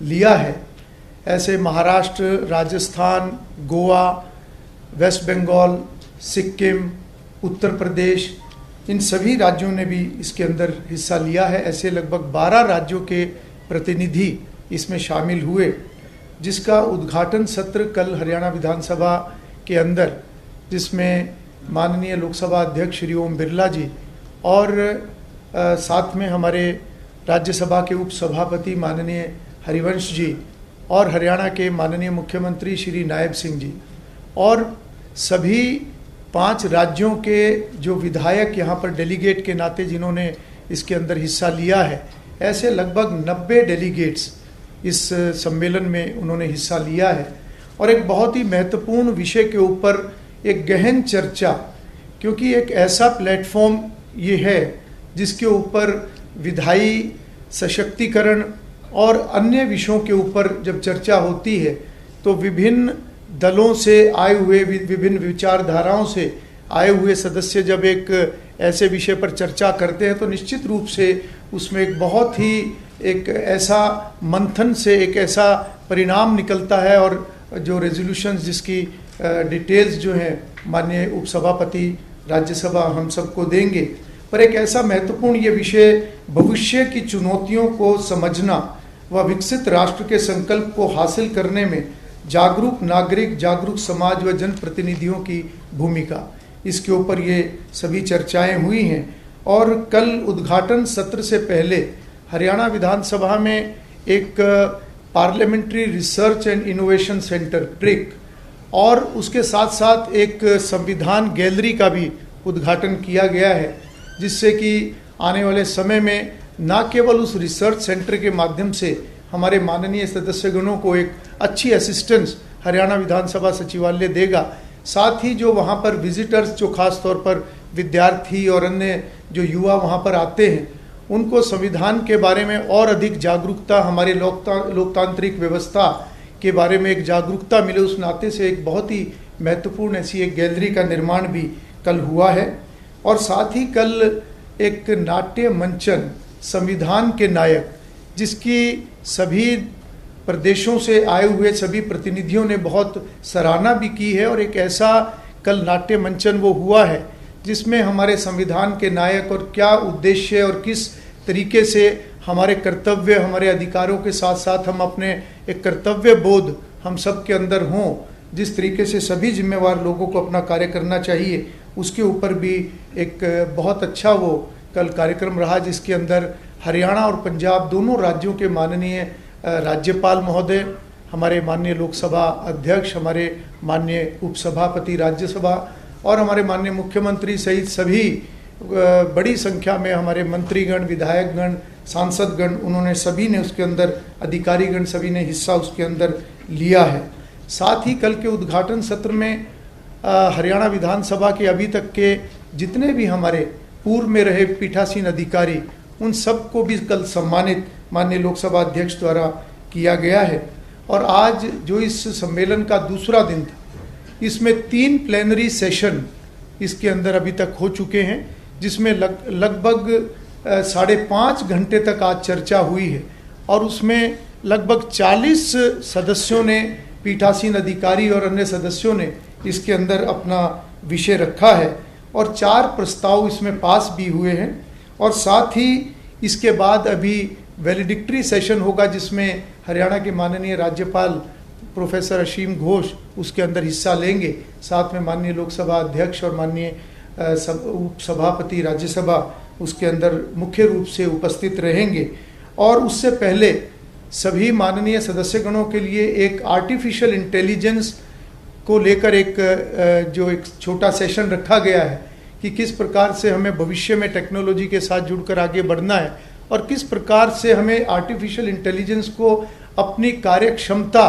लिया है। ऐसे महाराष्ट्र, राजस्थान, गोवा, वेस्ट बंगाल, सिक्किम, उत्तर प्रदेश, इन सभी राज्यों ने भी इसके अंदर हिस्सा लिया है। ऐसे लगभग 12 राज्यों के प्रतिनिधि इसमें शामिल हुए, जिसका उद्घाटन सत्र कल हरियाणा विधानसभा के अंदर, जिसमें माननीय लोकसभा अध्यक्ष श्री ओम बिरला जी और साथ में हमारे राज्यसभा के उपसभापति माननीय हरिवंश जी और हरियाणा के माननीय मुख्यमंत्री श्री नायब सिंह जी और सभी 5 राज्यों के जो विधायक यहाँ पर डेलीगेट के नाते जिन्होंने इसके अंदर हिस्सा लिया है, ऐसे लगभग 90 डेलीगेट्स इस सम्मेलन में उन्होंने हिस्सा लिया है। और एक बहुत ही महत्वपूर्ण विषय के ऊपर एक गहन चर्चा, क्योंकि एक ऐसा प्लेटफॉर्म ये है जिसके ऊपर विधायी सशक्तिकरण और अन्य विषयों के ऊपर जब चर्चा होती है तो विभिन्न दलों से आए हुए, विभिन्न विचारधाराओं से आए हुए सदस्य जब एक ऐसे विषय पर चर्चा करते हैं तो निश्चित रूप से उसमें एक बहुत ही एक ऐसा मंथन से एक ऐसा परिणाम निकलता है और जो रेजोल्यूशंस जिसकी डिटेल्स जो हैं माननीय उपसभापति राज्यसभा हम सबको देंगे। पर एक ऐसा महत्वपूर्ण ये विषय भविष्य की चुनौतियों को समझना व विकसित राष्ट्र के संकल्प को हासिल करने में जागरूक नागरिक, जागरूक समाज व जनप्रतिनिधियों की भूमिका, इसके ऊपर ये सभी चर्चाएं हुई हैं। और कल उद्घाटन सत्र से पहले हरियाणा विधानसभा में एक parliamentary research and innovation centre prick और उसके साथ साथ एक संविधान गैलरी का भी उद्घाटन किया गया है, जिससे कि आने वाले समय में न केवल उस रिसर्च सेंटर के माध्यम से हमारे माननीय सदस्यगणों को एक अच्छी असिस्टेंस हरियाणा विधानसभा सचिवालय देगा, साथ ही जो वहाँ पर विजिटर्स, जो खास तौर पर विद्यार्थी और अन्य जो युवा वहाँ पर आते हैं, उनको संविधान के बारे में और अधिक जागरूकता, हमारे लोकतांत्रिक व्यवस्था के बारे में एक जागरूकता मिले, उस नाते से एक बहुत ही महत्वपूर्ण ऐसी एक गैलरी का निर्माण भी कल हुआ है। और साथ ही कल एक नाट्य मंचन संविधान के नायक, जिसकी सभी प्रदेशों से आए हुए सभी प्रतिनिधियों ने बहुत सराहना भी की है, और एक ऐसा कल नाट्य मंचन वो हुआ है जिसमें हमारे संविधान के नायक और क्या उद्देश्य और किस तरीके से हमारे कर्तव्य, हमारे अधिकारों के साथ साथ हम अपने एक कर्तव्य बोध हम सब के अंदर हों, जिस तरीके से सभी जिम्मेवार लोगों को अपना कार्य करना चाहिए, उसके ऊपर भी एक बहुत अच्छा वो कल कार्यक्रम रहा, जिसके अंदर हरियाणा और पंजाब दोनों राज्यों के माननीय राज्यपाल महोदय, हमारे माननीय लोकसभा अध्यक्ष, हमारे माननीय उपसभापति राज्यसभा और हमारे माननीय मुख्यमंत्री सहित सभी बड़ी संख्या में हमारे मंत्रीगण, विधायकगण, सांसदगण, उन्होंने सभी ने उसके अंदर, अधिकारीगण सभी ने हिस्सा उसके अंदर लिया है। साथ ही कल के उद्घाटन सत्र में हरियाणा विधानसभा के अभी तक के जितने भी हमारे पूर्व में रहे पीठासीन अधिकारी, उन सब को भी कल सम्मानित माननीय लोकसभा अध्यक्ष द्वारा किया गया है। और आज जो इस सम्मेलन का दूसरा दिन था, इसमें 3 प्लेनरी सेशन इसके अंदर अभी तक हो चुके हैं, जिसमें लगभग 5.5 घंटे तक आज चर्चा हुई है। और उसमें लगभग 40 सदस्यों ने, पीठासीन अधिकारी और अन्य सदस्यों ने इसके अंदर अपना विषय रखा है और 4 प्रस्ताव इसमें पास भी हुए हैं। और साथ ही इसके बाद अभी वैलिडिक्टरी सेशन होगा, जिसमें हरियाणा के माननीय राज्यपाल प्रोफेसर असीम घोष उसके अंदर हिस्सा लेंगे, साथ में माननीय लोकसभा अध्यक्ष और माननीय उपसभापति राज्यसभा उसके अंदर मुख्य रूप से उपस्थित रहेंगे। और उससे पहले सभी माननीय सदस्यगणों के लिए एक आर्टिफिशियल इंटेलिजेंस को लेकर एक छोटा सेशन रखा गया है कि किस प्रकार से हमें भविष्य में टेक्नोलॉजी के साथ जुड़कर आगे बढ़ना है और किस प्रकार से हमें आर्टिफिशियल इंटेलिजेंस को अपनी कार्यक्षमता,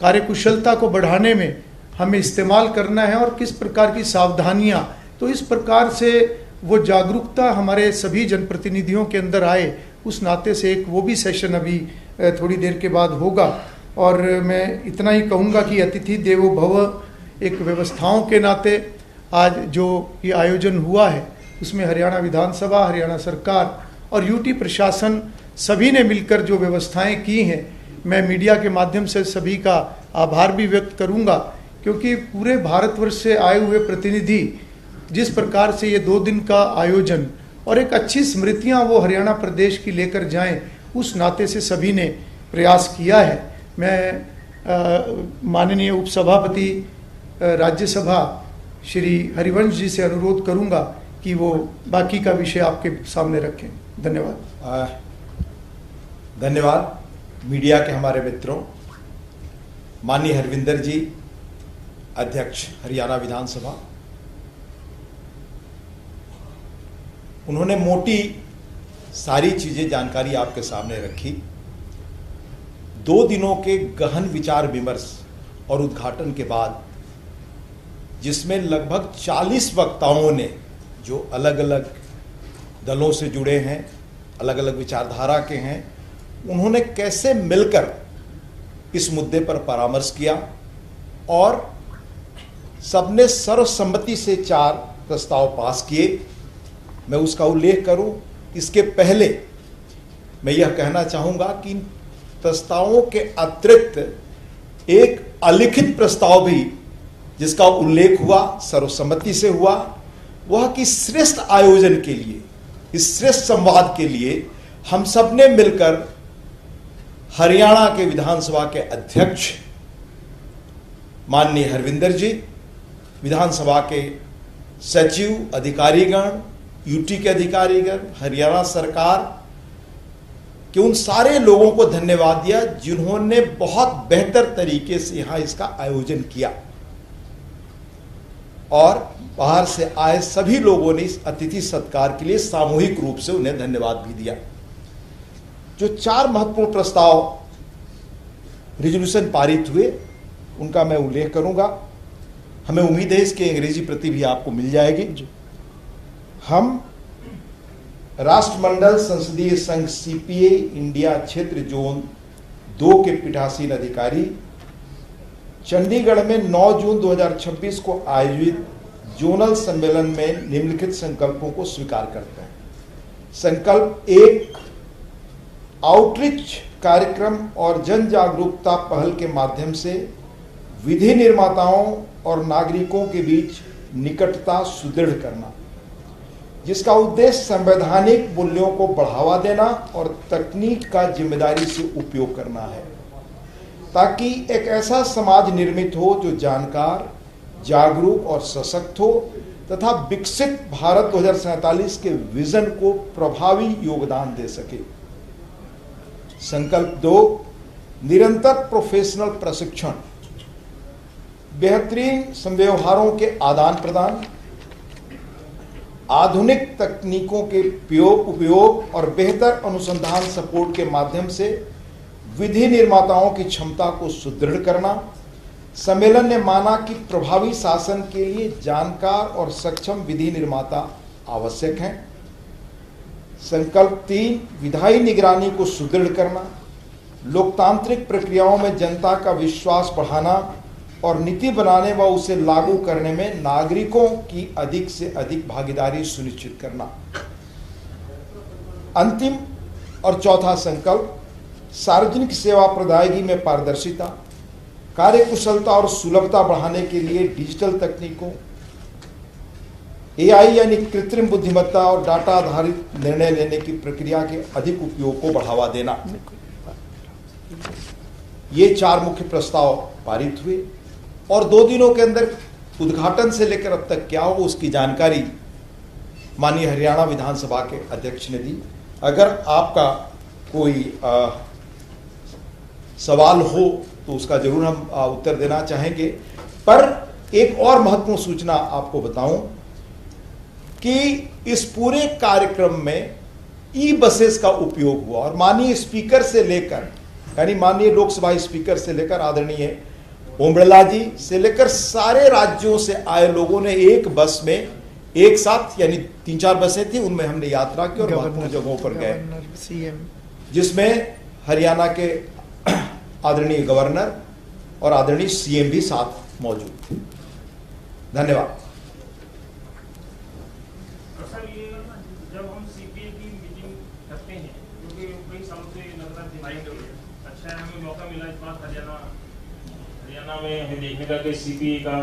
कार्यकुशलता को बढ़ाने में हमें इस्तेमाल करना है और किस प्रकार की सावधानियां। तो इस प्रकार से वो जागरूकता हमारे सभी जनप्रतिनिधियों के अंदर आए, उस नाते से एक वो भी सेशन अभी थोड़ी देर के बाद होगा। और मैं इतना ही कहूँगा कि अतिथि देवो भव एक व्यवस्थाओं के नाते आज जो ये आयोजन हुआ है, उसमें हरियाणा विधानसभा, हरियाणा सरकार और यूटी प्रशासन सभी ने मिलकर जो व्यवस्थाएं की हैं, मैं मीडिया के माध्यम से सभी का आभार भी व्यक्त करूंगा, क्योंकि पूरे भारतवर्ष से आए हुए प्रतिनिधि जिस प्रकार से ये 2 दिन का आयोजन और एक अच्छी स्मृतियां वो हरियाणा प्रदेश की लेकर जाएं, उस नाते से सभी ने प्रयास किया है। मैं माननीय उपसभापति राज्यसभा श्री हरिवंश जी से अनुरोध करूंगा कि वो बाकी का विषय आपके सामने रखें। धन्यवाद। धन्यवाद मीडिया के हमारे मित्रों। माननीय हरविंदर जी, अध्यक्ष हरियाणा विधानसभा, उन्होंने मोटी सारी चीजें जानकारी आपके सामने रखी। 2 दिनों के गहन विचार विमर्श और उद्घाटन के बाद, जिसमें लगभग 40 वक्ताओं ने जो अलग अलग दलों से जुड़े हैं, अलग अलग विचारधारा के हैं, उन्होंने कैसे मिलकर इस मुद्दे पर परामर्श किया और सबने सर्वसम्मति से 4 प्रस्ताव पास किए। मैं उसका उल्लेख करूं, इसके पहले मैं यह कहना चाहूंगा कि इन प्रस्तावों के अतिरिक्त एक अलिखित प्रस्ताव भी जिसका उल्लेख हुआ, सर्वसम्मति से हुआ, वह कि श्रेष्ठ आयोजन के लिए, इस श्रेष्ठ संवाद के लिए हम सब ने मिलकर हरियाणा के विधानसभा के अध्यक्ष माननीय हरविंदर जी, विधानसभा के सचिव, अधिकारीगण, यूटी के अधिकारीगण, हरियाणा सरकार के उन सारे लोगों को धन्यवाद दिया जिन्होंने बहुत बेहतर तरीके से यहां इसका आयोजन किया, और बाहर से आए सभी लोगों ने इस अतिथि सत्कार के लिए सामूहिक रूप से उन्हें धन्यवाद भी दिया। जो 4 महत्वपूर्ण प्रस्ताव रिजोल्यूशन पारित हुए, उनका मैं उल्लेख करूंगा। हमें उम्मीद है इसकी अंग्रेजी प्रति भी आपको मिल जाएगी। हम राष्ट्रमंडल संसदीय संघ सीपीए इंडिया क्षेत्र जोन 2 के पीठासीन अधिकारी चंडीगढ़ में 9 जून 2026 को आयोजित जोनल सम्मेलन में निम्नलिखित संकल्पों को स्वीकार करते हैं। संकल्प 1, आउटरीच कार्यक्रम और जन जागरूकता पहल के माध्यम से विधि निर्माताओं और नागरिकों के बीच निकटता सुदृढ़ करना, जिसका उद्देश्य संवैधानिक मूल्यों को बढ़ावा देना और तकनीक का जिम्मेदारी से उपयोग करना है, ताकि एक ऐसा समाज निर्मित हो जो जानकार, जागरूक और सशक्त हो तथा विकसित भारत 2047 के विजन को प्रभावी योगदान दे सके। संकल्प 2, निरंतर प्रोफेशनल प्रशिक्षण, बेहतरीन संव्यवहारों के आदान प्रदान, आधुनिक तकनीकों के उपयोग और बेहतर अनुसंधान सपोर्ट के माध्यम से विधि निर्माताओं की क्षमता को सुदृढ़ करना। सम्मेलन ने माना कि प्रभावी शासन के लिए जानकार और सक्षम विधि निर्माता आवश्यक हैं। संकल्प 3, विधायी निगरानी को सुदृढ़ करना, लोकतांत्रिक प्रक्रियाओं में जनता का विश्वास बढ़ाना और नीति बनाने व उसे लागू करने में नागरिकों की अधिक से अधिक भागीदारी सुनिश्चित करना। अंतिम और चौथा संकल्प, सार्वजनिक सेवा प्रदायगी में पारदर्शिता, कार्यकुशलता और सुलभता बढ़ाने के लिए डिजिटल तकनीकों, एआई यानी कृत्रिम बुद्धिमत्ता और डाटा आधारित निर्णय लेने की प्रक्रिया के अधिक उपयोग को बढ़ावा देना। ये 4 मुख्य प्रस्ताव पारित हुए और 2 दिनों के अंदर उद्घाटन से लेकर अब तक क्या हो उसकी जानकारी माननीय हरियाणा विधानसभा के अध्यक्ष ने दी। अगर आपका कोई सवाल हो तो उसका जरूर हम उत्तर देना चाहेंगे, पर एक और महत्वपूर्ण सूचना आपको बताऊं कि इस पूरे कार्यक्रम में ई बसेस का उपयोग हुआ और माननीय स्पीकर से लेकर, यानी माननीय लोकसभा स्पीकर से लेकर आदरणीय ओम बिरला जी से लेकर सारे राज्यों से आए लोगों ने एक बस में एक साथ, यानी 3-4 बसें थी, उनमें हमने यात्रा की और महत्वपूर्ण जगहों पर गए, जिसमें हरियाणा के आदरणीय गवर्नर और आदरणीय सीएम भी साथ मौजूद थे। धन्यवाद। जब हम सीपीए की मीटिंग करते हैं, क्योंकि कई सालों से लगातार डिमांड अच्छा है, हमें मिला इस बार हरियाणा में हमें देखने का कि सीपीए का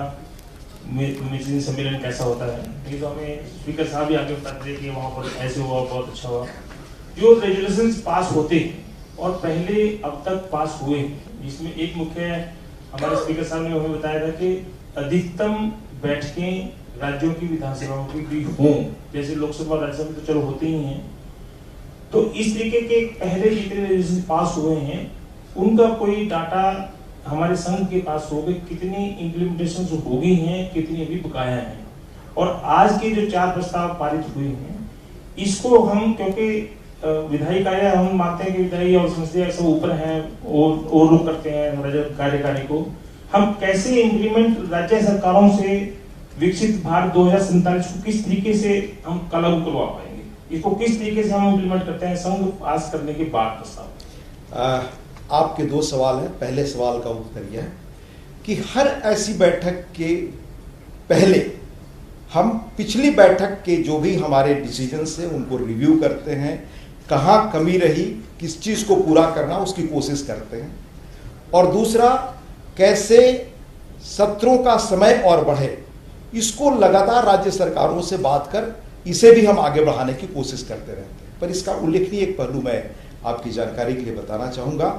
मिशन सम्मेलन कैसा होता है। ये तो हमें स्पीकर साहब भी आगे बताते थे कि वहाँ पर ऐसे हुआ, बहुत अच्छा हुआ। जो रेजोल्यूशंस पास होते हैं और पहले अब तक पास हुए, जिसमें एक मुख्य हमारे स्पीकर साहब ने हमें बताया था कि अधिकतम बैठकें राज्यों की विधानसभाओं की भी हों, जैसे लोकसभा और राज्यसभा तो चलो होते ही हैं। तो इस तरीके के पहले जितने रेजोल्यूशन पास हुए हैं उनका कोई डाटा हमारे संघ के पास हो गए, कितनी इम्प्लीमेंटेशन हो गई हैं, कितनी अभी बकाया हैं। और आज के जो 4 प्रस्ताव पारित हुए हैं, इसको हम क्योंकि विधायी कार्य हम मानते हैं कि विधायी और संसदीय सब ऊपर हैं और लोग करते हैं कार्यकारी को, हम कैसे इम्प्लीमेंट राज्य सरकारों से विकसित भारत 2047 को किस तरीके से हम लागू करवा पाएंगे, इसको किस तरीके से हम इम्प्लीमेंट करते हैं संघ पास करने के बाद प्रस्ताव। आपके 2 सवाल हैं। पहले सवाल का उत्तर यह है कि हर ऐसी बैठक के पहले हम पिछली बैठक के जो भी हमारे डिसीजंस हैं उनको रिव्यू करते हैं, कहाँ कमी रही, किस चीज़ को पूरा करना उसकी कोशिश करते हैं। और दूसरा, कैसे सत्रों का समय और बढ़े, इसको लगातार राज्य सरकारों से बात कर इसे भी हम आगे बढ़ाने की कोशिश करते रहते हैं। पर इसका उल्लेखनीय एक पहलू मैं आपकी जानकारी के लिए बताना चाहूँगा।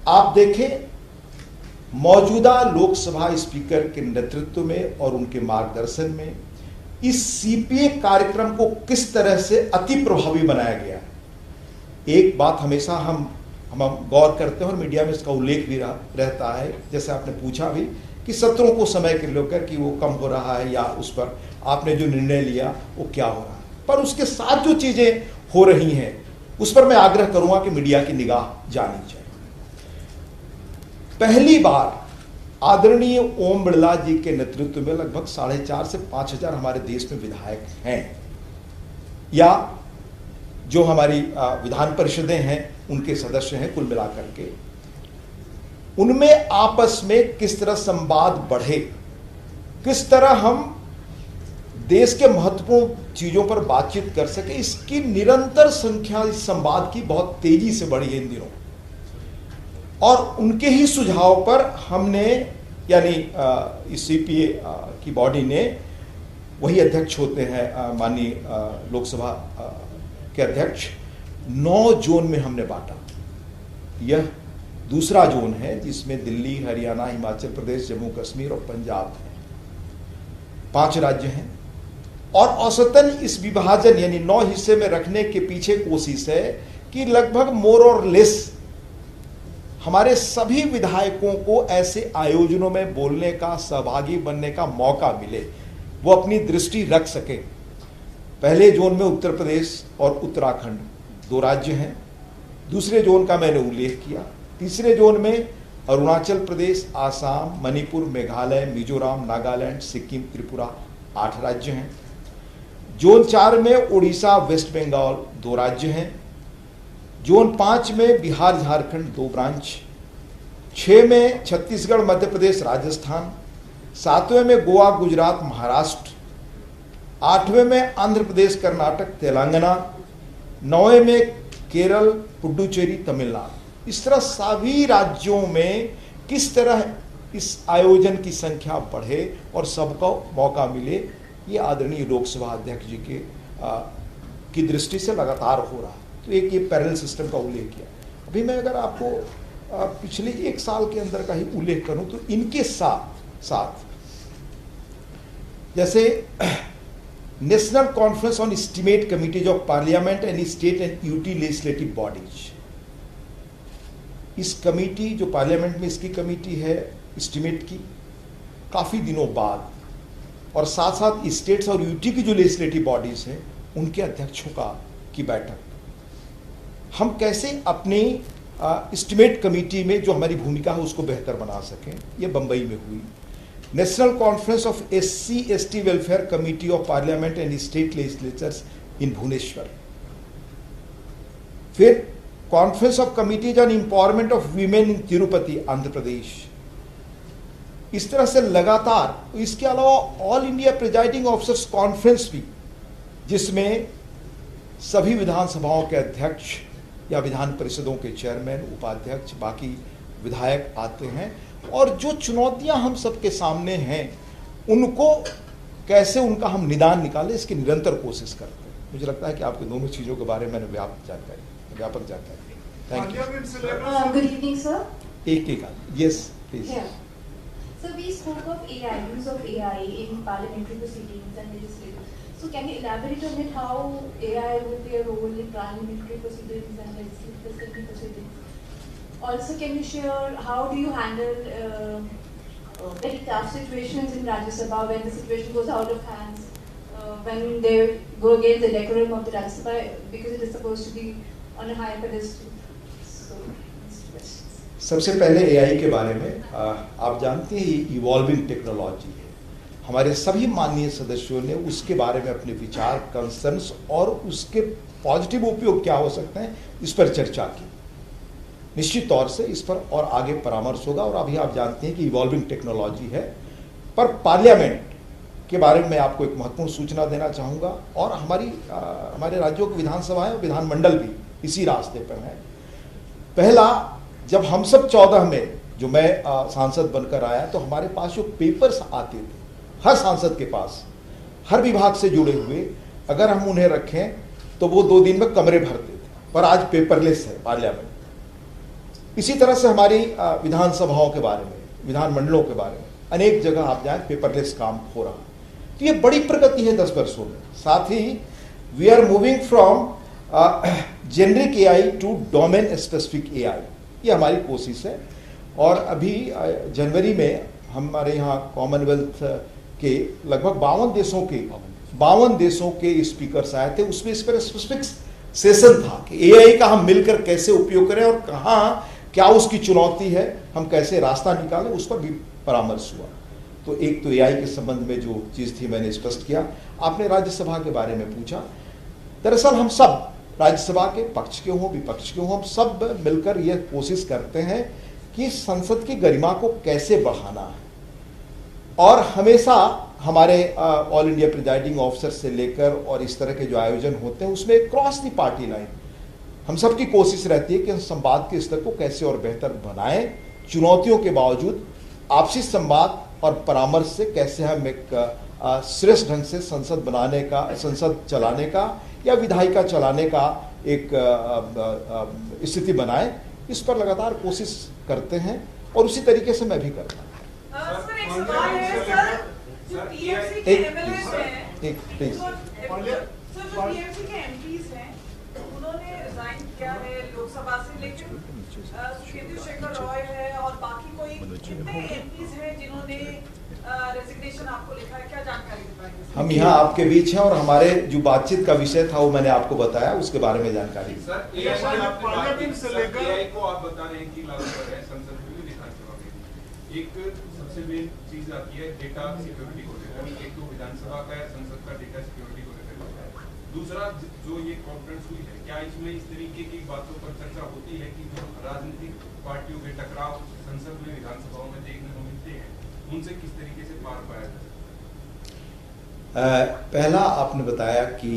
आप देखें, मौजूदा लोकसभा स्पीकर के नेतृत्व में और उनके मार्गदर्शन में इस सीपीए कार्यक्रम को किस तरह से अति प्रभावी बनाया गया है। एक बात हमेशा हम गौर करते हैं और मीडिया में इसका उल्लेख भी रहता है, जैसे आपने पूछा भी कि सत्रों को समय के लेकर कि वो कम हो रहा है या उस पर आपने जो निर्णय लिया वो क्या हो रहा है। पर उसके साथ जो चीजें हो रही हैं उस पर मैं आग्रह करूंगा कि मीडिया की निगाह जानी चाहिए। पहली बार आदरणीय ओम बिरला जी के नेतृत्व में लगभग 4,500 से 5,000 हमारे देश में विधायक हैं, या जो हमारी विधान परिषदें हैं उनके सदस्य हैं, कुल मिलाकर के उनमें आपस में किस तरह संवाद बढ़े, किस तरह हम देश के महत्वपूर्ण चीजों पर बातचीत कर सके, इसकी निरंतर संख्या इस संवाद की बहुत तेजी से बढ़ी है इन दिनों। और उनके ही सुझाव पर हमने, यानी इस सीपीए की बॉडी ने, वही अध्यक्ष होते हैं माननीय लोकसभा के अध्यक्ष, 9 जोन में हमने बांटा। यह दूसरा जोन है जिसमें दिल्ली, हरियाणा, हिमाचल प्रदेश, जम्मू कश्मीर और पंजाब है। 5 राज्य हैं और औसतन इस विभाजन यानी 9 हिस्से में रखने के पीछे कोशिश है कि लगभग मोर और लेस हमारे सभी विधायकों को ऐसे आयोजनों में बोलने का, सहभागी बनने का मौका मिले, वो अपनी दृष्टि रख सके। पहले जोन में उत्तर प्रदेश और उत्तराखंड 2 राज्य हैं, दूसरे जोन का मैंने उल्लेख किया। तीसरे जोन में अरुणाचल प्रदेश, आसाम, मणिपुर, मेघालय, मिजोरम, नागालैंड, सिक्किम, त्रिपुरा 8 राज्य हैं। जोन 4 में उड़ीसा, वेस्ट बंगाल 2 राज्य हैं। जोन 5 में बिहार, झारखंड 2 ब्रांच। 6 में छत्तीसगढ़, मध्य प्रदेश, राजस्थान। 7वें में गोवा, गुजरात, महाराष्ट्र। 8वें में आंध्र प्रदेश, कर्नाटक, तेलंगाना। 9वें में केरल, पुडुचेरी, तमिलनाडु। इस तरह सभी राज्यों में किस तरह इस आयोजन की संख्या बढ़े और सबको मौका मिले, ये आदरणीय लोकसभा अध्यक्ष जी के की दृष्टि से लगातार हो रहा है। तो एक ये पैरेलल सिस्टम का उल्लेख किया। अभी मैं अगर आपको पिछले 1 साल के अंदर का ही उल्लेख करूं तो इनके साथ साथ जैसे national conference on estimate committees of parliament and state and UT legislative bodies, इस कमेटी जो पार्लियामेंट में इसकी कमेटी है एस्टीमेट की, काफ़ी दिनों बाद, और साथ साथ स्टेट्स और यूटी की जो लेजिस्लेटिव बॉडीज हैं उनके अध्यक्षों की बैठक, हम कैसे अपनी एस्टीमेट कमेटी में जो हमारी भूमिका है उसको बेहतर बना सकें, ये बंबई में हुई। National conference of SC/ST welfare committee of parliament and state legislatures in Bhubaneswar. फिर conference of committees on empowerment of women in Tirupati, Andhra Pradesh. इस तरह से लगातार, इसके अलावा all India presiding officers conference भी, जिसमें सभी विधानसभाओं के अध्यक्ष या विधान परिषदों के चेयरमैन, उपाध्यक्ष, बाकी विधायक आते हैं और जो चुनौतियां हम सबके सामने हैं उनको कैसे उनका हम निदान निकालें, इसकी निरंतर कोशिश करते हैं। मुझे लगता है कि आपके दोनों चीज़ों के बारे में मैंने व्यापक जानकारी दी। Thank you. Good evening, sir. एक yes please. Yeah. So we spoke of AI, use of AI in parliamentary proceedings and legislative. So can you elaborate on it, how AI will play a role in parliamentary proceedings and legislative proceedings? Also, can you share how do you handle very tough situations in Rajya Sabha when the situation goes out of hands, when they go against the decorum of the Rajya Sabha because it is supposed to be on a higher pedestal? So, these two questions. सबसे पहले AI के बारे में आप जानते हैं ये evolving technology है। हमारे सभी माननीय सदस्यों ने उसके बारे में अपने विचार, कंसर्न्स और उसके पॉजिटिव उपयोग क्या हो सकते हैं इस पर चर्चा की। निश्चित तौर से इस पर और आगे परामर्श होगा और अभी आप जानते हैं कि इवॉल्विंग टेक्नोलॉजी है। पर पार्लियामेंट के बारे में आपको एक महत्वपूर्ण सूचना देना चाहूँगा और हमारे राज्यों की विधानसभाएं और विधानमंडल भी इसी रास्ते पर हैं। पहला, जब हम सब 14 में जो मैं सांसद बनकर आया तो हमारे पास जो पेपर्स आते थे, हर सांसद के पास, हर विभाग से जुड़े हुए, अगर हम उन्हें रखें तो वो 2 दिन में कमरे भरते थे, पर आज पेपरलेस है पार्लियामेंट। इसी तरह से हमारी विधानसभाओं के बारे में, विधानमंडलों के बारे में अनेक जगह आप जाएं पेपरलेस काम हो रहा है। तो ये बड़ी प्रगति है 10 वर्षों में। साथ ही we are moving from generic AI to domain specific AI, ये हमारी कोशिश है। और अभी जनवरी में हमारे यहाँ कॉमनवेल्थ के लगभग 52 देशों के स्पीकर्स आए थे। उसमें इस पर स्पेसिफिक सेशन था कि एआई का हम मिलकर कैसे उपयोग करें और कहाँ क्या उसकी चुनौती है, हम कैसे रास्ता निकालें, उस पर भी परामर्श हुआ। तो एक तो एआई के संबंध में जो चीज़ थी मैंने स्पष्ट किया। आपने राज्यसभा के बारे में पूछा। दरअसल हम सब राज्यसभा के पक्ष के हों विपक्ष के हों, हम सब मिलकर यह कोशिश करते हैं कि संसद की गरिमा को कैसे बढ़ाना है। और हमेशा हमारे ऑल इंडिया प्रिजाइडिंग ऑफिसर से लेकर और इस तरह के जो आयोजन होते हैं उसमें क्रॉस दी पार्टी लाइन हम सब की कोशिश रहती है कि हम संवाद के स्तर को कैसे और बेहतर बनाएं। चुनौतियों के बावजूद आपसी संवाद और परामर्श से कैसे हम एक श्रेष्ठ ढंग से संसद चलाने का या विधायिका चलाने का एक स्थिति बनाएं, इस पर लगातार कोशिश करते हैं और उसी तरीके से मैं भी करता हूँ। सर एक सवाल है सर, जो टीएमसी के एमएलएस हैं, जो टीएमसी के एमपीज हैं, उन्होंने रिजाइन किया है लोकसभा से, लेकिन सुखेंदु शेखर रॉय है और बाकी कोई कितने एमपीज हैं जिन्होंने रेजिग्नेशन आपको लिखा है, क्या जानकारी बताएंगे? हम यहाँ आपके बीच हैं और हमारे जो बातचीत का विषय था वो मैंने आपको बताया, उसके बारे में जानकारी। सर पार्लियामेंट से लेकर एआई को आप बता रहे हैं कि लागू कर रहे हैं, संसद में भी विधानसभा में एक सबसे मेन चीज आती है डेटा सिक्योरिटी को लेकर। एक तो विधानसभा का है, संसद का डेटा सिक्योरिटी को लेकर। दूसरा जो ये कॉन्फ्रेंस हुई है, क्या इसमें इस तरीके की बातों पर चर्चा होती है कि जो राजनीतिक पार्टियों के टकराव संसद में विधानसभाओं में देखने को मिलते हैं, उनसे किस तरीके से पार पाया जाए? पहला आपने बताया कि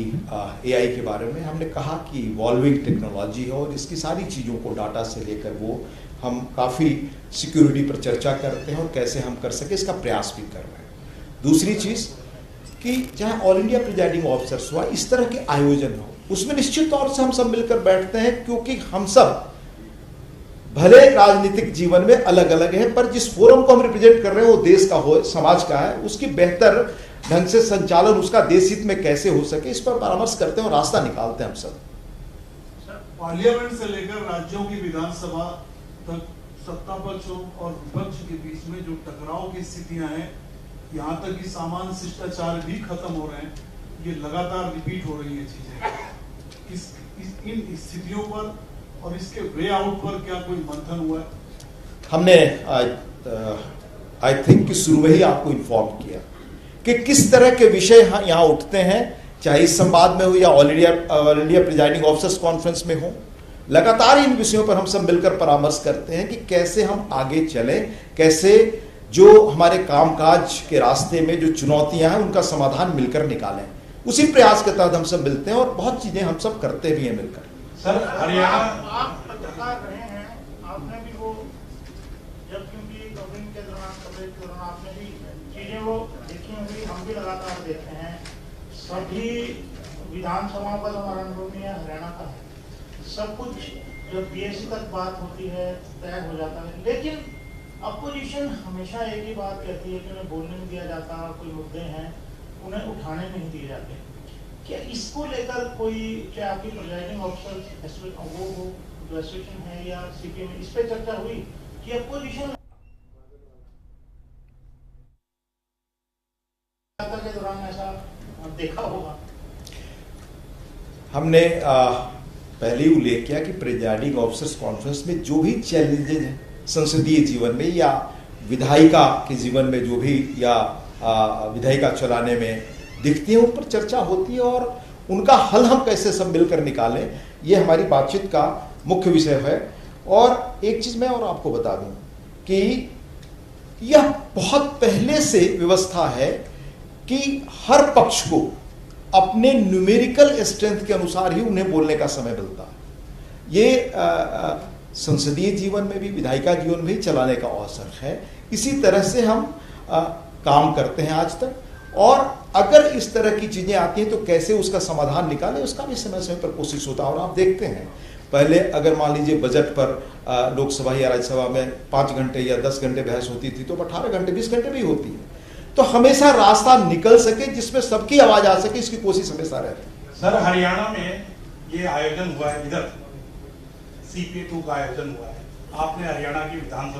एआई के बारे में हमने कहा कि इवॉल्विंग टेक्नोलॉजी है और इसकी सारी चीज़ों को डाटा से लेकर वो हम काफ़ी सिक्योरिटी पर चर्चा करते हैं और कैसे हम कर सके इसका प्रयास भी कर रहे हैं। दूसरी चीज़ कि जहाँ ऑल इंडिया प्रिजाइडिंग ऑफिसर्स हुआ, इस तरह के आयोजन हो, उसमें निश्चित तौर से हम सब मिलकर बैठते हैं, क्योंकि हम सब भले राजनीतिक जीवन में अलग अलग हैं, पर जिस फोरम को हम रिप्रेजेंट कर रहे हैं वो देश का हो, समाज का है, उसकी बेहतर ढंग से संचालन उसका देश हित में कैसे हो सके, इस पर परामर्श करते हैं और रास्ता निकालते हैं हम सब। पार्लियामेंट से लेकर राज्यों की विधानसभा तक सत्ता पक्ष और विपक्ष के बीच में जो टकराव की स्थितियां हैं, यहाँ तक कि सामान्य शिष्टाचार भी खत्म हो रहे हैं, ये लगातार रिपीट हो रही है चीजें। इन स्थितियों पर और इसके वे आउट पर क्या कोई मंथन हुआ है? हमने आई थिंक कि शुरू में ही आपको इन्फॉर्म किया कि किस तरह के विषय यहाँ उठते हैं, चाहे इस संवाद में हो या all India presiding officers conference में हो। लगातार इन विषयों पर हम सब मिलकर परामर्श करते हैं कि कैसे हम आगे चलें, कैसे जो हमारे कामकाज के रास्ते में जो चुनौतियां हैं उनका समाधान मिलकर निकालें। उसी प्रयास के तहत हम सब मिलते हैं और बहुत चीजें हम सब करते भी हैं मिलकर। सर हरियाणा आप पत्रकार रहे हैं, आपने भी वो शूटिंग के दौरान, कवरेज के दौरान आपने भी चीजें वो देखी होंगी, हम भी लगातार देखते हैं। सभी विधानसभाओं का जो हमारा अनुभव नहीं है, हरियाणा का है, सब कुछ जब पीएससी तक बात होती है तय हो जाता है, लेकिन अपोजिशन हमेशा एक ही बात कहती है कि उन्हें बोलने नहीं दिया जाता, कोई मुद्दे हैं उन्हें उठाने नहीं दिए जाते। क्या इसको लेकर कोई, चाहे आपकी प्रिजाइडिंग ऑफिसर वो हो जो एसोसिएशन है या सीपीएम, इस पे चर्चा हुई कि अपोजिशन के दौरान ऐसा देखा होगा? हमने पहले ही उल्लेख किया कि प्रिजाइडिंग ऑफिसर्स कॉन्फ्रेंस में जो भी चैलेंजेज हैं संसदीय जीवन में या विधायिका के जीवन में जो भी या विधायिका चलाने में दिखती है, उन पर चर्चा होती है और उनका हल हम कैसे सब मिलकर निकालें, ये हमारी बातचीत का मुख्य विषय है। और एक चीज मैं और आपको बता दूं कि यह बहुत पहले से व्यवस्था है कि हर पक्ष को अपने न्यूमेरिकल स्ट्रेंथ के अनुसार ही उन्हें बोलने का समय मिलता है। ये संसदीय जीवन में भी, विधायिका जीवन में भी चलाने का अवसर है। इसी तरह से हम काम करते हैं आज तक, और अगर इस तरह की चीजें आती हैं तो कैसे उसका समाधान निकालें, उसका भी समय समय पर कोशिश होता है। और आप देखते हैं, पहले अगर मान लीजिए बजट पर लोकसभा या राज्यसभा में 5 घंटे या 10 घंटे बहस होती थी, तो 18 घंटे 20 घंटे भी होती है। तो हमेशा रास्ता निकल सके जिसमें सबकी आवाज आ सके, इसकी कोशिश हमेशा रहती है। सर, हरियाणा में ये आयोजन हुआ है, इधर CPA 2 का आयोजन हुआ है, आपने हरियाणा की विधानसभा